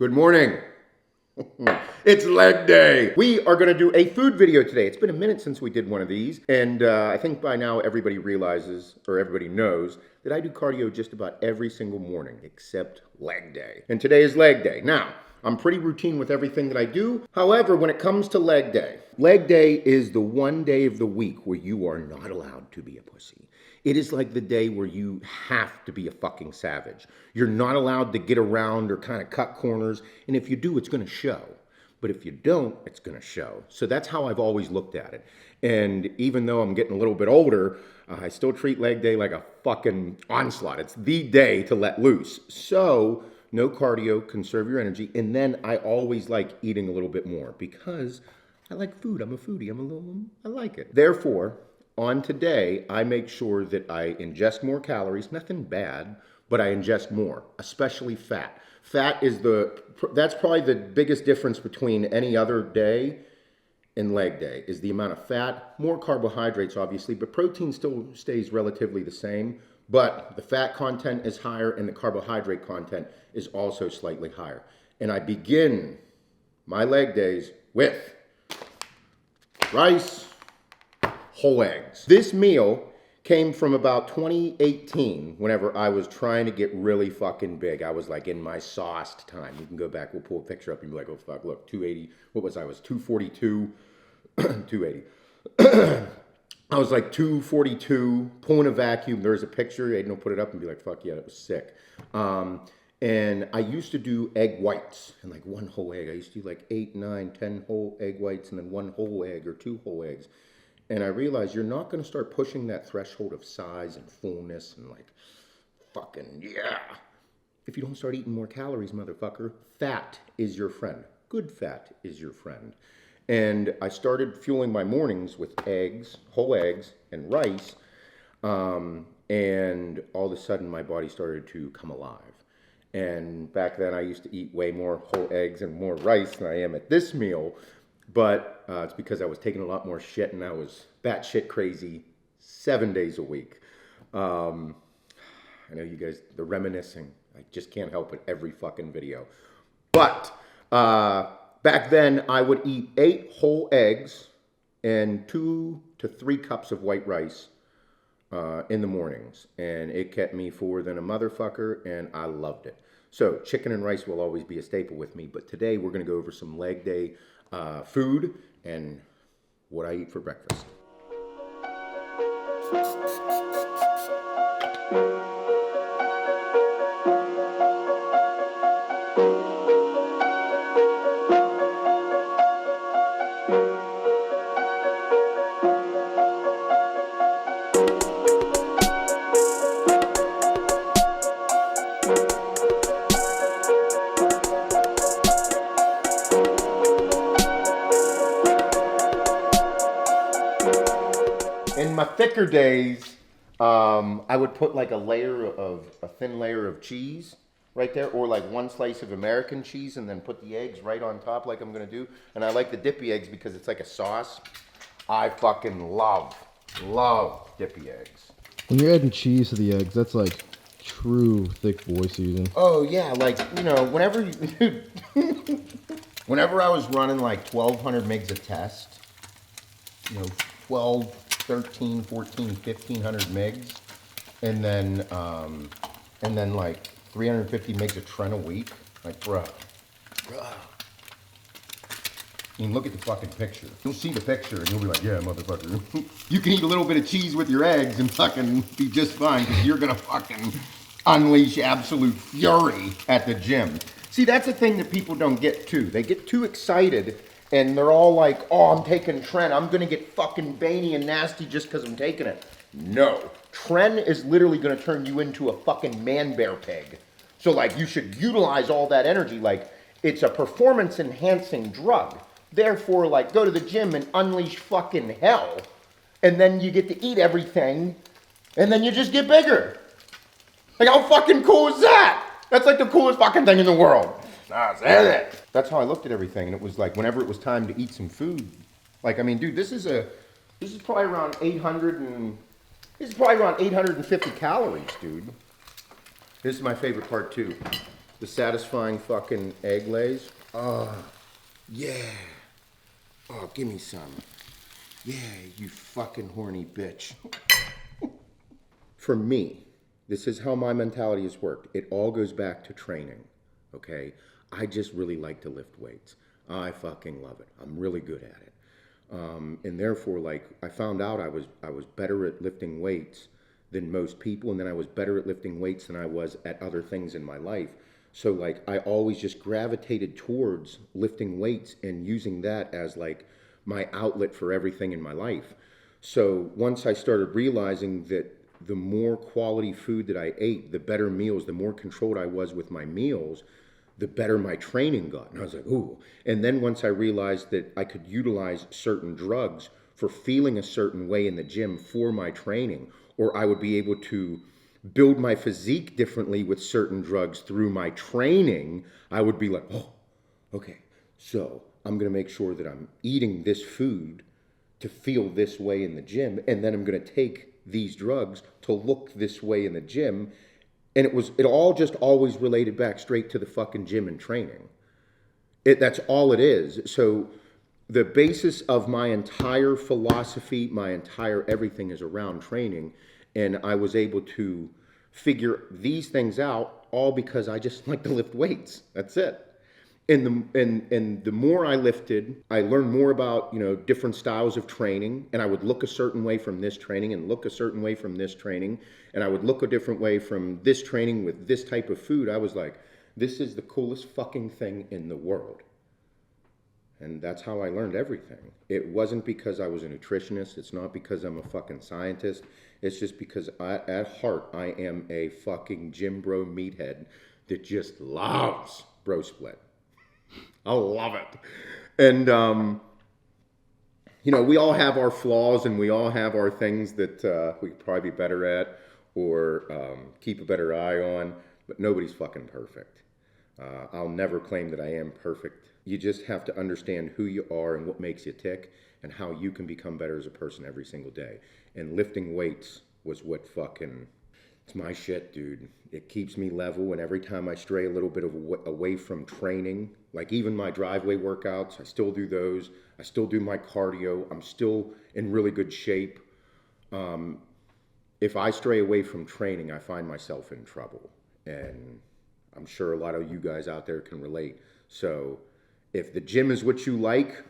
Good morning. It's leg day. We are going to do a food video today. It's been a minute since we did one of these, and I think by now everybody realizes, or everybody knows, that I do cardio just about every single morning, except leg day. And today is leg day. Now, I'm pretty routine with everything that I do. However, when it comes to leg day is the one day of the week where you are not allowed to be a pussy. It is like the day where you have to be a fucking savage. You're not allowed to get around or kind of cut corners, and if you do, it's going to show. But if you don't, it's going to show. So that's how I've always looked at it. And even though I'm getting a little bit older, I still treat leg day like a fucking onslaught. It's the day to let loose. So no cardio, conserve your energy, and then I always like eating a little bit more because I like food. I'm a foodie. I like it. Therefore, on today, I make sure that I ingest more calories, nothing bad, but I ingest more, especially fat. Fat is that's probably the biggest difference between any other day and leg day, is the amount of fat, more carbohydrates obviously, but protein still stays relatively the same, but the fat content is higher and the carbohydrate content is also slightly higher. And I begin my leg days with rice, whole eggs. This meal came from about 2018, whenever I was trying to get really fucking big. I was like in my sauced time. You can go back, we'll pull a picture up and be like, oh fuck, look, 280, what was I? Was 242, 280. I was like 242, pulling a vacuum. There's a picture, Aiden will put it up and be like, fuck yeah, that was sick. And I used to do egg whites, and like one whole egg. I used to do like 8, 9, 10 whole egg whites, and then one whole egg or 2 whole eggs. And I realized you're not going to start pushing that threshold of size and fullness and like, fucking yeah, if you don't start eating more calories, motherfucker. Fat is your friend. Good fat is your friend. And I started fueling my mornings with eggs, whole eggs, and rice. And all of a sudden my body started to come alive. And back then I used to eat way more whole eggs and more rice than I am at this meal. But it's because I was taking a lot more shit and I was batshit crazy 7 days a week. I know you guys, the reminiscing, I just can't help it every fucking video. But back then I would eat 8 whole eggs and 2 to 3 cups of white rice in the mornings. And it kept me fuller than a motherfucker and I loved it. So chicken and rice will always be a staple with me. But today we're going to go over some leg day food and what I eat for breakfast. In my thicker days, I would put like a thin layer of cheese right there, or like one slice of American cheese and then put the eggs right on top like I'm gonna do. And I like the dippy eggs because it's like a sauce. I fucking love dippy eggs. When you're adding cheese to the eggs, that's like true thick boy season. Oh yeah, like, you know, whenever I was running like 1,200 megs a test, you know, 12, 13, 14, 1,500 megs, and then like 350 megs of tren a week. Like, bruh. I mean, look at the fucking picture. You'll see the picture and you'll be like, yeah, motherfucker. You can eat a little bit of cheese with your eggs and fucking be just fine because you're gonna fucking unleash absolute fury at the gym. See, that's the thing that people don't get too. They get too excited and they're all like, oh, I'm taking tren. I'm going to get fucking veiny and nasty just because I'm taking it. No. Tren is literally going to turn you into a fucking man-bear pig. So, like, you should utilize all that energy. Like, it's a performance-enhancing drug. Therefore, like, go to the gym and unleash fucking hell. And then you get to eat everything. And then you just get bigger. Like, how fucking cool is that? That's like the coolest fucking thing in the world. That's how I looked at everything, and it was like whenever it was time to eat some food. Like, I mean, dude, this is probably around 850 calories, dude. This is my favorite part too. the satisfying fucking egg lays. Oh, yeah. Oh, give me some. Yeah, you fucking horny bitch. For me, this is how my mentality has worked. It all goes back to training, okay? I just really like to lift weights. I fucking love it. I'm really good at it. And therefore, like, I found out I was better at lifting weights than most people, and then I was better at lifting weights than I was at other things in my life. So, like, I always just gravitated towards lifting weights and using that as, like, my outlet for everything in my life. So once I started realizing that the more quality food that I ate, the better meals, the more controlled I was with my meals, the better my training got. And I was like, ooh. And then once I realized that I could utilize certain drugs for feeling a certain way in the gym for my training, or I would be able to build my physique differently with certain drugs through my training, I would be like, oh, okay, so I'm going to make sure that I'm eating this food to feel this way in the gym, and then I'm going to take these drugs to look this way in the gym. And it all just always related back straight to the fucking gym and training. That's all it is. So the basis of my entire philosophy, my entire everything is around training. And I was able to figure these things out all because I just like to lift weights. That's it. And the more I lifted, I learned more about, different styles of training. And I would look a certain way from this training and look a certain way from this training. And I would look a different way from this training with this type of food. I was like, this is the coolest fucking thing in the world. And that's how I learned everything. It wasn't because I was a nutritionist. It's not because I'm a fucking scientist. It's just because at heart, I am a fucking gym bro meathead that just loves bro split. I love it. And, we all have our flaws and we all have our things that we could probably be better at or keep a better eye on, but nobody's fucking perfect. I'll never claim that I am perfect. You just have to understand who you are and what makes you tick and how you can become better as a person every single day. And lifting weights was what fucking... It's my shit, dude. It keeps me level, and every time I stray a little bit away from training, like even my driveway workouts, I still do those. I still do my cardio. I'm still in really good shape. If I stray away from training, I find myself in trouble. And I'm sure a lot of you guys out there can relate. So if the gym is what you like,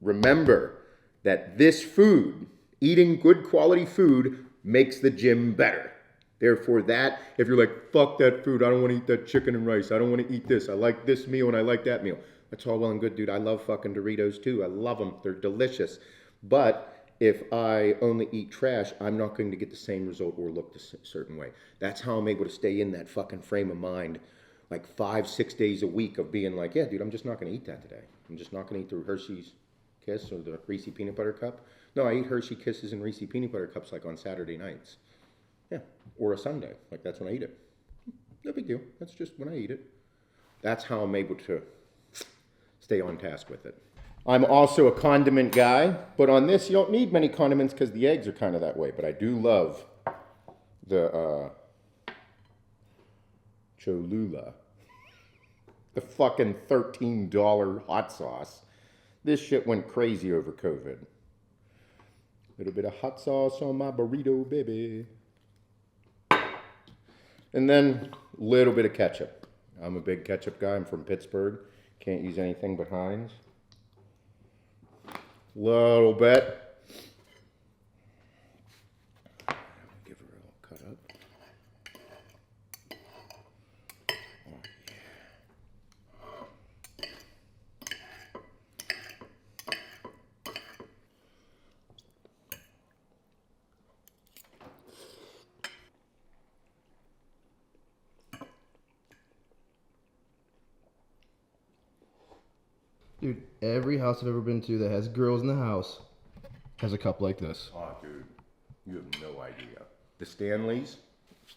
remember that this food, eating good quality food, makes the gym better. Therefore, if you're like, fuck that food, I don't want to eat that chicken and rice, I don't want to eat this, I like this meal and I like that meal. That's all well and good, dude. I love fucking Doritos too. I love them. They're delicious. But if I only eat trash, I'm not going to get the same result or look a certain way. That's how I'm able to stay in that fucking frame of mind like 5-6 days a week of being like, yeah, dude, I'm just not going to eat that today. I'm just not going to eat the Hershey's Kiss or the Reese Peanut Butter Cup. No, I eat Hershey Kisses and Reese Peanut Butter Cups like on Saturday nights. Yeah, or a Sunday. Like that's when I eat it. No big deal. That's just when I eat it. That's how I'm able to stay on task with it. I'm also a condiment guy, but on this you don't need many condiments because the eggs are kind of that way. But I do love the Cholula. The fucking $13 hot sauce. This shit went crazy over COVID. Little bit of hot sauce on my burrito, baby. And then a little bit of ketchup. I'm a big ketchup guy. I'm from Pittsburgh. Can't use anything but Heinz. Little bit. Give her a little cut up. Oh, yeah. Dude, every house I've ever been to that has girls in the house has a cup like this. Oh, dude, you have no idea. The Stanleys.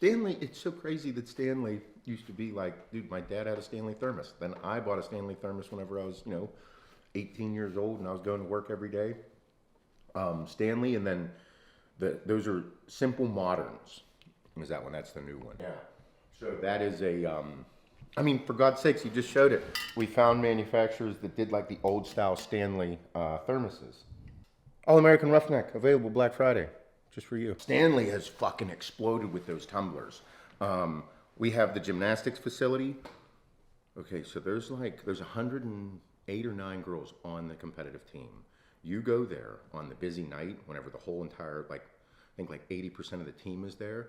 It's so crazy that Stanley used to be like, dude, my dad had a Stanley thermos. Then I bought a Stanley thermos whenever I was, 18 years old and I was going to work every day. Stanley, and then those are Simple Moderns. Is that one? That's the new one. Yeah. So that is I mean, for God's sakes, you just showed it. We found manufacturers that did like the old style Stanley thermoses. All American Roughneck, available Black Friday, just for you. Stanley has fucking exploded with those tumblers. We have the gymnastics facility. Okay, so there's 108 or 9 girls on the competitive team. You go there on the busy night, whenever the whole entire, I think 80% of the team is there.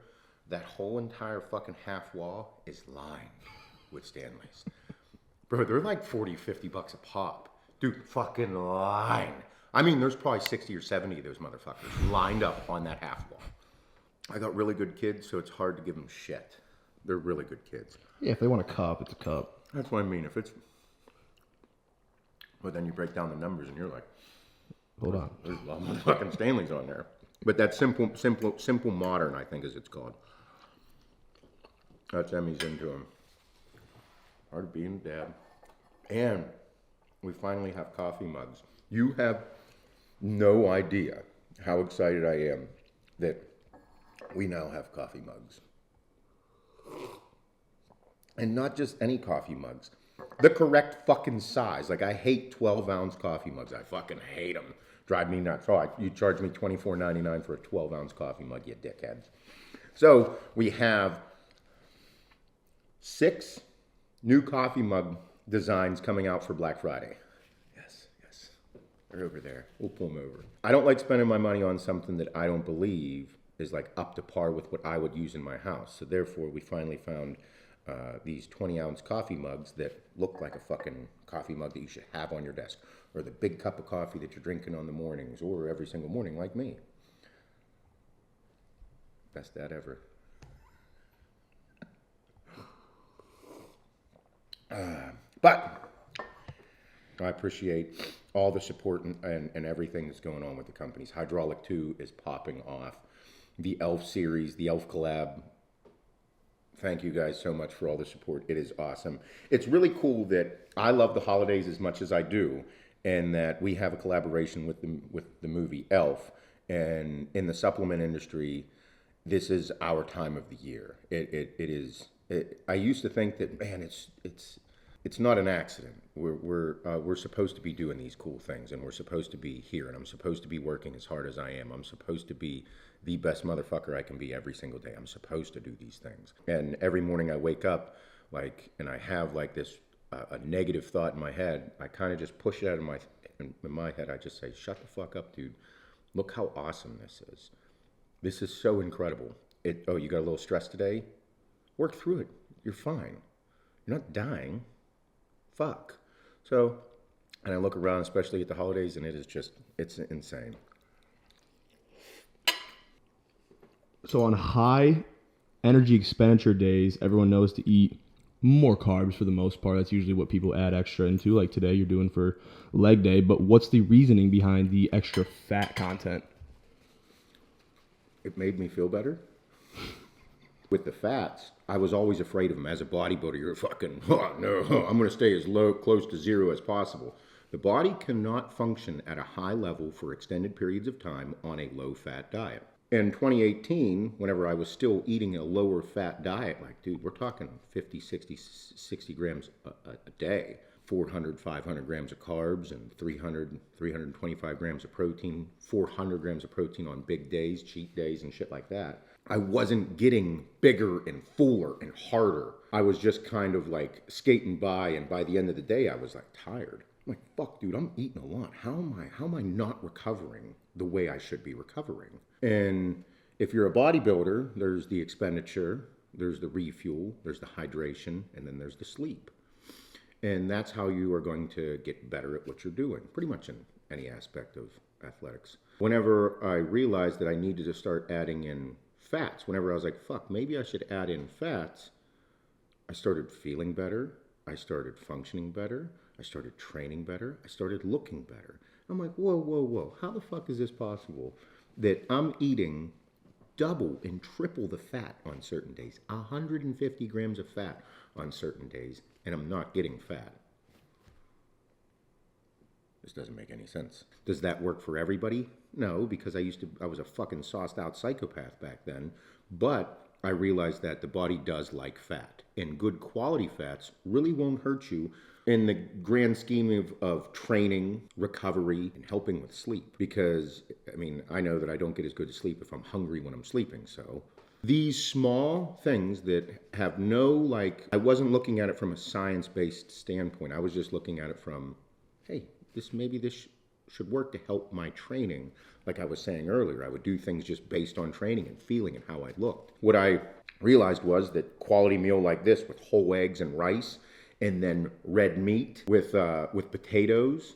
That whole entire fucking half wall is lined with Stanleys. Bro, they're like 40, 50 bucks a pop. Dude, fucking line. I mean, there's probably 60 or 70 of those motherfuckers lined up on that half wall. I got really good kids, so it's hard to give them shit. They're really good kids. Yeah, if they want a cup, it's a cup. That's what I mean. If it's... Well, then you break down the numbers and you're like... Hold on. There's a lot of fucking Stanleys on there. But that simple modern, I think is it's called. That's Emmy's into them. Hard being a dad. And we finally have coffee mugs. You have no idea how excited I am that we now have coffee mugs. And not just any coffee mugs. The correct fucking size. Like, I hate 12-ounce coffee mugs. I fucking hate them. Drive me nuts. Oh, you charge me $24.99 for a 12-ounce coffee mug, you dickheads. So, we have 6 new coffee mug designs coming out for Black Friday. Yes. They're over there. We'll pull them over. I don't like spending my money on something that I don't believe is like up to par with what I would use in my house. So therefore, we finally found these 20-ounce coffee mugs that look like a fucking coffee mug that you should have on your desk, or the big cup of coffee that you're drinking on the mornings, or every single morning like me. Best dad ever. But I appreciate all the support and everything that's going on with the companies. Hydraulic 2 is popping off. The Elf series, the Elf collab. Thank you guys so much for all the support. It is awesome. It's really cool that I love the holidays as much as I do, and that we have a collaboration with the movie Elf. And in the supplement industry, this is our time of the year. It is. I used to think that, man, it's not an accident. We're supposed to be doing these cool things, and we're supposed to be here, and I'm supposed to be working as hard as I am. I'm supposed to be the best motherfucker I can be every single day. I'm supposed to do these things. And every morning I wake up, and I have this a negative thought in my head. I kind of just push it out of in my head. I just say, shut the fuck up, dude. Look how awesome this is. This is so incredible. Oh, you got a little stress today? Work through it. You're fine. You're not dying. Fuck. So, and I look around, especially at the holidays, and it's insane. So on high energy expenditure days, everyone knows to eat more carbs for the most part. That's usually what people add extra into, like today you're doing for leg day. But what's the reasoning behind the extra fat content? It made me feel better. With the fats, I was always afraid of them. As a bodybuilder, you're fucking, oh no, I'm going to stay as close to zero as possible. The body cannot function at a high level for extended periods of time on a low-fat diet. In 2018, whenever I was still eating a lower fat diet, dude, we're talking 50, 60 grams a day, 400, 500 grams of carbs, and 300, 325 grams of protein, 400 grams of protein on big days, cheat days, and shit like that. I wasn't getting bigger and fuller and harder. I was just kind of skating by, and by the end of the day, I was tired. I'm like, fuck, dude, I'm eating a lot. How am I not recovering the way I should be recovering? And if you're a bodybuilder, there's the expenditure, there's the refuel, there's the hydration, and then there's the sleep. And that's how you are going to get better at what you're doing, pretty much in any aspect of athletics. Whenever I realized that I needed to start adding in fats, whenever I was like, fuck, maybe I should add in fats, I started feeling better, I started functioning better, I started training better, I started looking better. I'm like, whoa, how the fuck is this possible that I'm eating double and triple the fat on certain days, 150 grams of fat on certain days, and I'm not getting fat? This doesn't make any sense. Does that work for everybody? No, because I was a fucking sauced out psychopath back then. But I realized that the body does like fat, and good quality fats really won't hurt you in the grand scheme of training, recovery, and helping with sleep. Because, I mean, I know that I don't get as good sleep if I'm hungry when I'm sleeping. So these small things that have no, like, I wasn't looking at it from a science-based standpoint. I was just looking at it from, hey, maybe this should work to help my training. Like I was saying earlier, I would do things just based on training and feeling and how I looked. What I realized was that quality meal like this with whole eggs and rice, and then red meat with potatoes,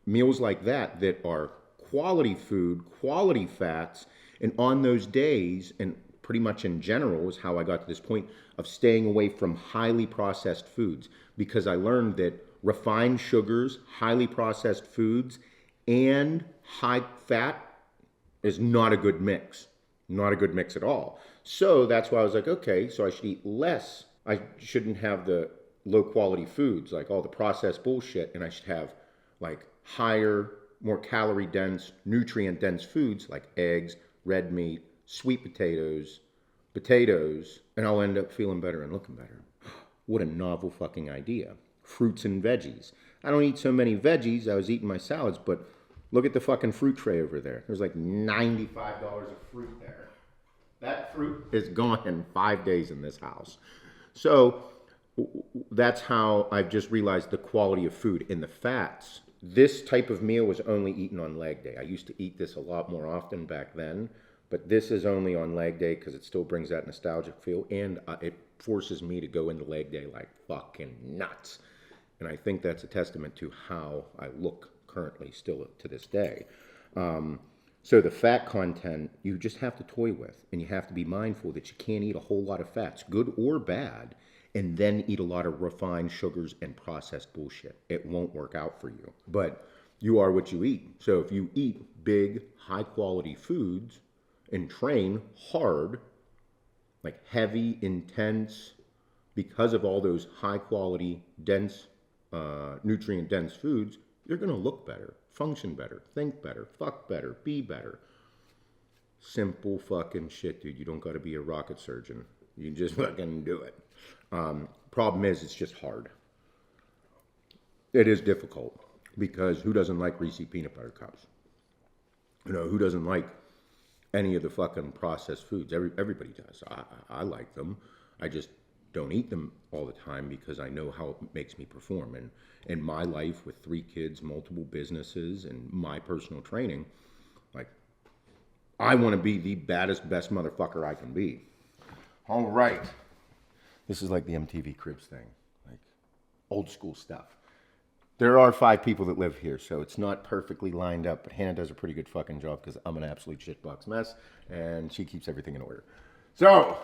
meals like that are quality food, quality fats, and on those days, and pretty much in general is how I got to this point of staying away from highly processed foods, because I learned that refined sugars, highly processed foods, and high fat is not a good mix. Not a good mix at all. So that's why I was like, okay, so I should eat less. I shouldn't have the low quality foods, like all the processed bullshit, and I should have like higher, more calorie dense, nutrient dense foods like eggs, red meat, sweet potatoes, and I'll end up feeling better and looking better. What a novel fucking idea. Fruits and veggies. I don't eat so many veggies. I was eating my salads, but look at the fucking fruit tray over there. There's like $95 of fruit there. That fruit is gone in 5 days in this house. So that's how I've just realized the quality of food and the fats. This type of meal was only eaten on leg day. I used to eat this a lot more often back then, but this is only on leg day because it still brings that nostalgic feel, and it forces me to go into leg day like fucking nuts. And I think that's a testament to how I look currently still to this day. So the fat content, you just have to toy with, and you have to be mindful that you can't eat a whole lot of fats, good or bad, and then eat a lot of refined sugars and processed bullshit. It won't work out for you. But you are what you eat. So if you eat big, high quality foods and train hard, like heavy, intense, because of all those high quality, dense, nutrient dense foods, you're gonna look better, function better, think better, fuck better, be better. Simple fucking shit, dude. You don't gotta be a rocket surgeon. You just fucking do it. Problem is, it's just hard. It is difficult because who doesn't like Reese's peanut butter cups? You know, who doesn't like any of the fucking processed foods? Everybody does. I like them. I just don't eat them all the time because I know how it makes me perform. And in my life with 3 kids, multiple businesses, and my personal training, like, I want to be the baddest, best motherfucker I can be. All right. This is like the MTV Cribs thing, like old school stuff. There are 5 people that live here, so it's not perfectly lined up, but Hannah does a pretty good fucking job because I'm an absolute shitbox mess, and she keeps everything in order. So,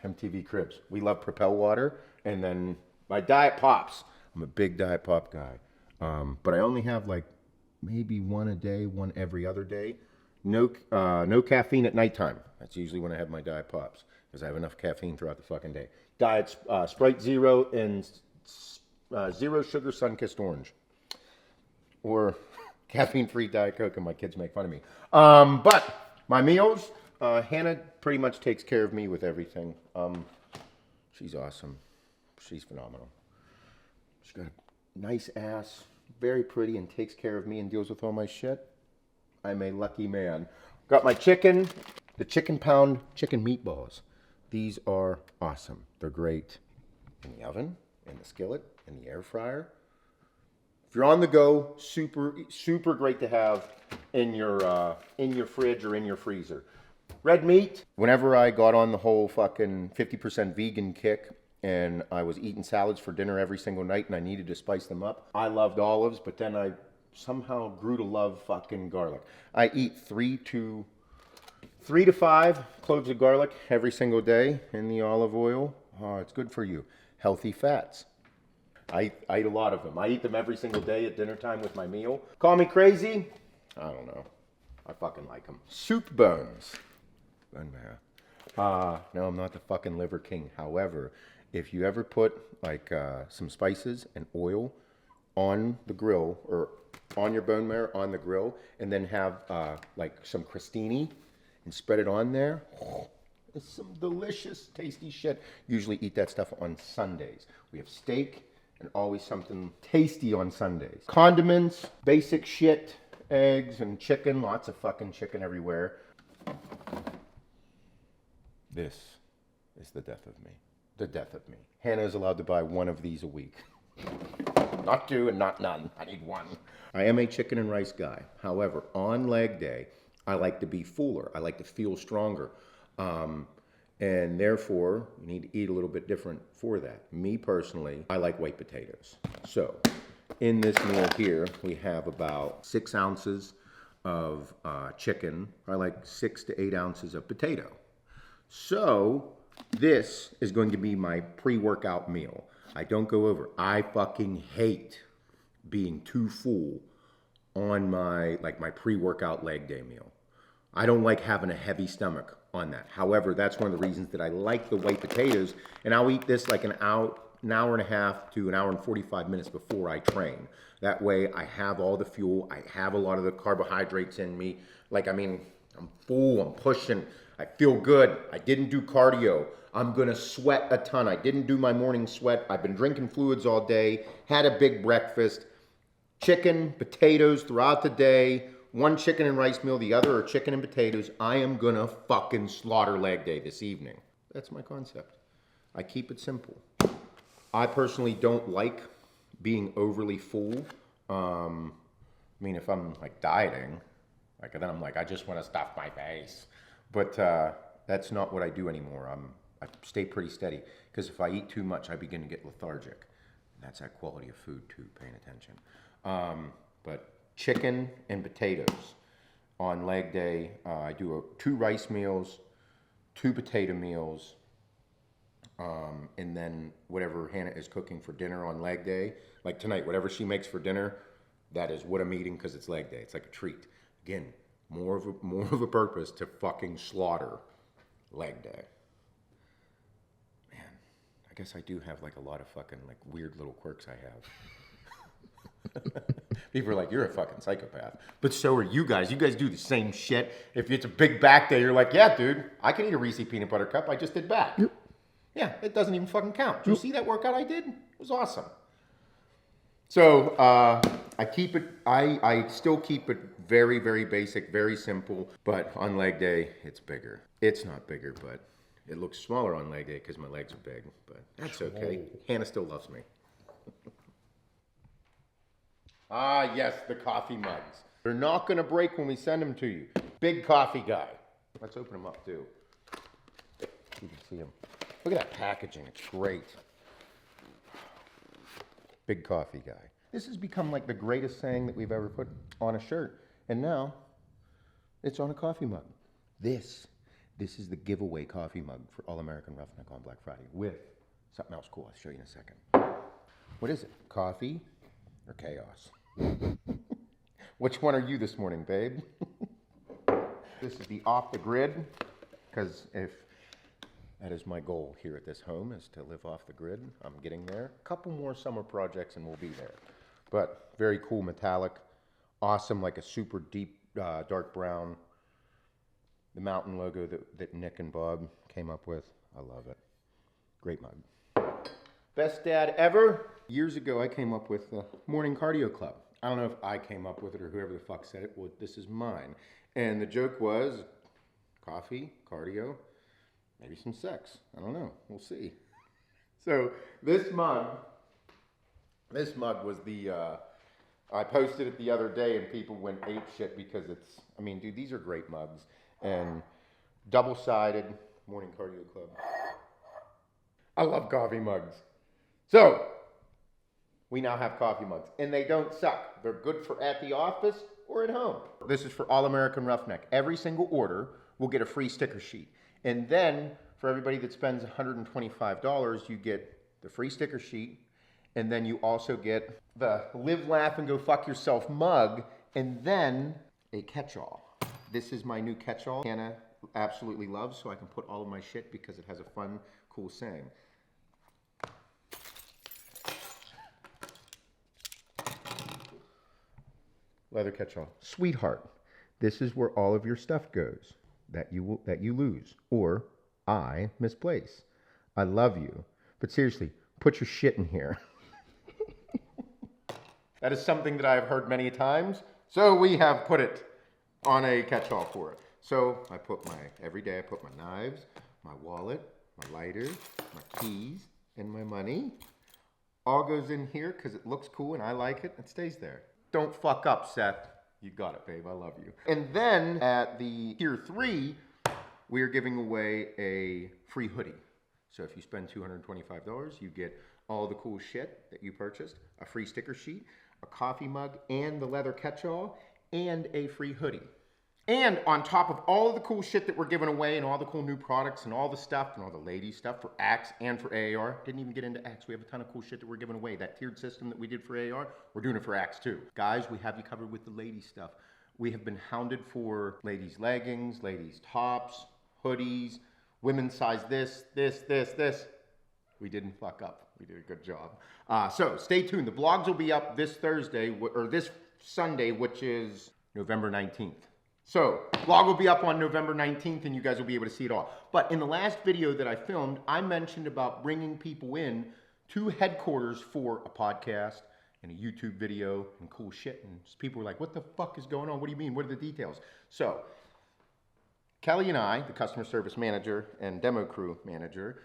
MTV Cribs. We love Propel Water, and then my Diet Pops. I'm a big Diet Pop guy, but I only have like maybe one a day, one every other day. No caffeine at nighttime. That's usually when I have my Diet Pops because I have enough caffeine throughout the fucking day. Diet Sprite Zero and zero sugar sun-kissed orange, or caffeine-free Diet Coke, and my kids make fun of me. But my meals, Hannah pretty much takes care of me with everything. She's awesome. She's phenomenal. She's got a nice ass, very pretty, and takes care of me and deals with all my shit. I'm a lucky man. Got my chicken, the chicken pound chicken meatballs. These are awesome. They're great in the oven, in the skillet, in the air fryer. If you're on the go, super great to have in your fridge or in your freezer. Red meat. Whenever I got on the whole fucking 50% vegan kick and I was eating salads for dinner every single night and I needed to spice them up, I loved olives, but then I somehow grew to love fucking garlic. I eat 3 to 5 cloves of garlic every single day in the olive oil. Oh, it's good for you. Healthy fats. I eat a lot of them. I eat them every single day at dinner time with my meal. Call me crazy. I don't know. I fucking like them. Soup bones. No, I'm not the fucking liver king. However, if you ever put like some spices and oil on the grill or on your bone marrow on the grill, and then have like some crostini and spread it on there, is some delicious, tasty shit. Usually eat that stuff on Sundays. We have steak and always something tasty on Sundays. Condiments, basic shit, eggs and chicken, lots of fucking chicken everywhere. This is the death of me. The death of me. Hannah is allowed to buy one of these a week. Not two and not none. I need one. I am a chicken and rice guy. However, on leg day, I like to be fuller. I like to feel stronger. And therefore, you need to eat a little bit different for that. Me personally, I like white potatoes. So, in this meal here, we have about 6 ounces of chicken. I like 6 to 8 ounces of potato. So, this is going to be my pre-workout meal. I don't go over. I fucking hate being too full on my pre-workout leg day meal. I don't like having a heavy stomach on that. However, that's one of the reasons that I like the white potatoes, and I'll eat this like an hour and a half to an hour and 45 minutes before I train. That way I have all the fuel, I have a lot of the carbohydrates in me. I'm full, I'm pushing, I feel good. I didn't do cardio. I'm gonna sweat a ton. I didn't do my morning sweat. I've been drinking fluids all day, had a big breakfast, chicken, potatoes throughout the day, one chicken and rice meal, the other are chicken and potatoes. I am gonna fucking slaughter leg day this evening. That's my concept. I keep it simple. I personally don't like being overly full. If I'm like dieting, then I'm like, I just want to stuff my face. But that's not what I do anymore. I stay pretty steady because if I eat too much, I begin to get lethargic. And that's that quality of food too, paying attention. But chicken and potatoes on leg day. I do 2 rice meals, 2 potato meals, and then whatever Hannah is cooking for dinner on leg day. Like tonight, whatever she makes for dinner, that is what I'm eating because it's leg day. It's like a treat. Again, more of a purpose to fucking slaughter leg day. Man, I guess I do have like a lot of fucking like weird little quirks I have. People are like, you're a fucking psychopath. But so are you guys. You guys do the same shit. If it's a big back day, you're like, yeah, dude, I can eat a Reese peanut butter cup. I just did back. Yep. Yeah, it doesn't even fucking count. Did you see that workout I did? It was awesome. So I still keep it very, very basic, very simple. But on leg day, it's bigger. It's not bigger, but it looks smaller on leg day because my legs are big. But that's okay. Hannah still loves me. Ah, yes, the coffee mugs. They're not going to break when we send them to you. Big coffee guy. Let's open them up, too. You can see them. Look at that packaging. It's great. Big coffee guy. This has become like the greatest saying that we've ever put on a shirt. And now, it's on a coffee mug. This is the giveaway coffee mug for All American Roughneck on Black Friday with something else cool. I'll show you in a second. What is it? Coffee or chaos? Which one are you this morning, babe? This is the off the grid, because if that is my goal here at this home, is to live off the grid. I'm getting there. A couple more summer projects and we'll be there. But very cool metallic, awesome, like a super deep dark brown. The mountain logo that Nick and Bob came up with. I love it. Great mug. Best dad ever. Years ago, I came up with the Morning Cardio Club. I don't know if I came up with it or whoever the fuck said it. Well, this is mine. And the joke was coffee, cardio, maybe some sex. I don't know. We'll see. So this mug was the, I posted it the other day and people went ape shit because it's, dude, these are great mugs. And double-sided Morning Cardio Club. I love coffee mugs. So, we now have coffee mugs, and they don't suck. They're good for at the office or at home. This is for All American Roughneck. Every single order will get a free sticker sheet. And then, for everybody that spends $125, you get the free sticker sheet, and then you also get the Live, Laugh, and Go Fuck Yourself mug, and then a catch-all. This is my new catch-all. Hannah absolutely loves, so I can put all of my shit because it has a fun, cool saying. Leather catch-all. Sweetheart, this is where all of your stuff goes that you lose, or I misplace. I love you. But seriously, put your shit in here. That is something that I've heard many times. So we have put it on a catch-all for it. So every day I put my knives, my wallet, my lighters, my keys, and my money. All goes in here because it looks cool and I like it. It stays there. Don't fuck up, Seth. You got it, babe. I love you. And then at the tier 3, we are giving away a free hoodie. So if you spend $225, you get all the cool shit that you purchased, a free sticker sheet, a coffee mug, and the leather catch-all, and a free hoodie. And on top of all of the cool shit that we're giving away and all the cool new products and all the stuff and all the ladies stuff for Axe and for AAR, didn't even get into Axe. We have a ton of cool shit that we're giving away. That tiered system that we did for AAR, we're doing it for Axe too. Guys, we have you covered with the ladies stuff. We have been hounded for ladies leggings, ladies tops, hoodies, women's size this. We didn't fuck up. We did a good job. So stay tuned. The blogs will be up this Thursday, or this Sunday, which is November 19th. So, vlog will be up on November 19th and you guys will be able to see it all. But in the last video that I filmed, I mentioned about bringing people in to headquarters for a podcast and a YouTube video and cool shit. And people were like, what the fuck is going on? What do you mean? What are the details? So, Kelly and I, the customer service manager and demo crew manager,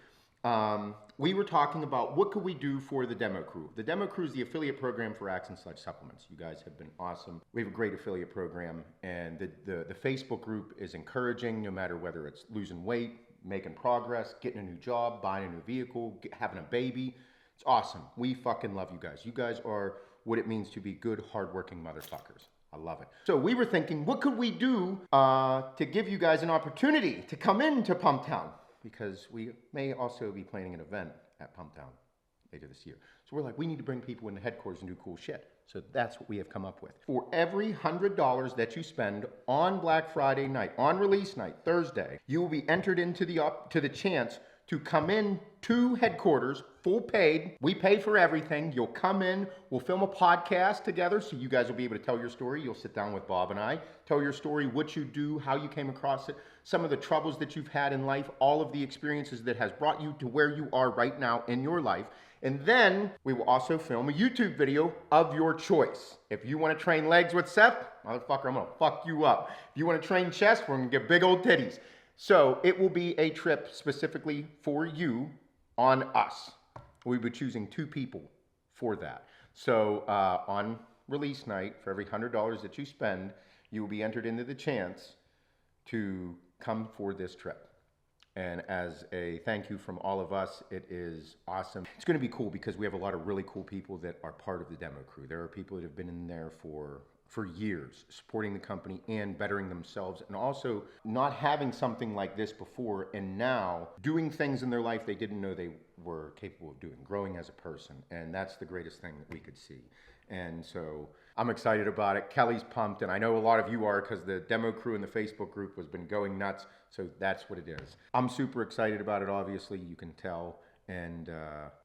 we were talking about what could we do for the demo crew. The demo crew is the affiliate program for Axe and Sledge Supplements. You guys have been awesome. We have a great affiliate program, and the Facebook group is encouraging, no matter whether it's losing weight, making progress, getting a new job, buying a new vehicle, having a baby. It's awesome. We fucking love you guys. You guys are what it means to be good, hardworking motherfuckers. I love it. So we were thinking, what could we do to give you guys an opportunity to come into Pumptown? Because we may also be planning an event at Pumptown later this year. So we're like, we need to bring people into headquarters and do cool shit. So that's what we have come up with. For every $100 that you spend on Black Friday night, on release night, Thursday, you will be entered into the chance to come in to headquarters, full paid. We pay for everything. You'll come in, we'll film a podcast together so you guys will be able to tell your story. You'll sit down with Bob and I, tell your story, what you do, how you came across it, some of the troubles that you've had in life, all of the experiences that has brought you to where you are right now in your life. And then we will also film a YouTube video of your choice. If you want to train legs with Seth, motherfucker, I'm going to fuck you up. If you want to train chest, we're going to get big old titties. So it will be a trip specifically for you on us. We'll be choosing 2 people for that. So on release night, for every $100 that you spend, you will be entered into the chance to come for this trip. And as a thank you from all of us, it is awesome. It's going to be cool because we have a lot of really cool people that are part of the demo crew. There are people that have been in there for years, supporting the company and bettering themselves, and also not having something like this before and now doing things in their life they didn't know they were capable of doing, growing as a person. And that's the greatest thing that we could see. And so I'm excited about it. Kelly's pumped, and I know a lot of you are because the demo crew in the Facebook group has been going nuts. So that's what it is. I'm super excited about it, obviously, you can tell. And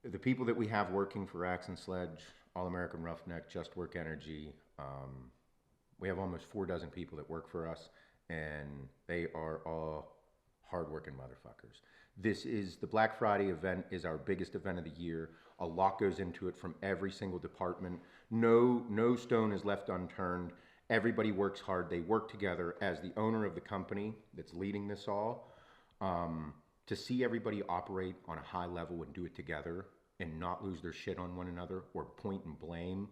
the people that we have working for Axe and Sledge, All American Roughneck, Just Work Energy, we have almost 4 dozen people that work for us, and they are all hardworking motherfuckers. This is the Black Friday event, is our biggest event of the year. A lot goes into it from every single department. No stone is left unturned. Everybody works hard. They work together. As the owner of the company that's leading this all, to see everybody operate on a high level and do it together and not lose their shit on one another or point and blame,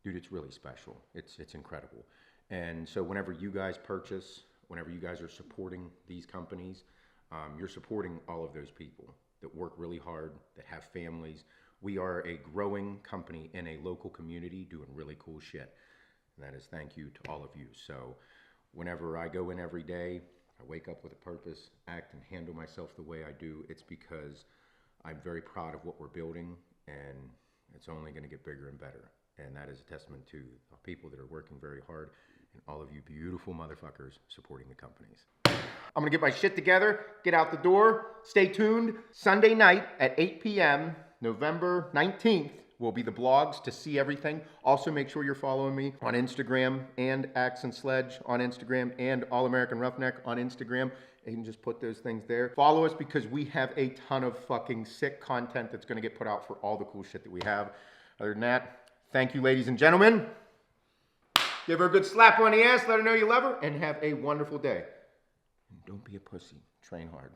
dude, it's really special. It's incredible. And so whenever you guys purchase, whenever you guys are supporting these companies, you're supporting all of those people that work really hard, that have families. We are a growing company in a local community doing really cool shit. And that is thank you to all of you. So whenever I go in every day, I wake up with a purpose, act and handle myself the way I do. It's because I'm very proud of what we're building, and it's only going to get bigger and better. And that is a testament to the people that are working very hard and all of you beautiful motherfuckers supporting the companies. I'm going to get my shit together, get out the door. Stay tuned. Sunday night at 8 p.m., November 19th, will be the blogs to see everything. Also, make sure you're following me on Instagram and Axe and Sledge on Instagram and All American Roughneck on Instagram. and just put those things there. Follow us because we have a ton of fucking sick content that's going to get put out for all the cool shit that we have. Other than that, thank you, ladies and gentlemen. Give her a good slap on the ass, let her know you love her, and have a wonderful day. And don't be a pussy. Train hard.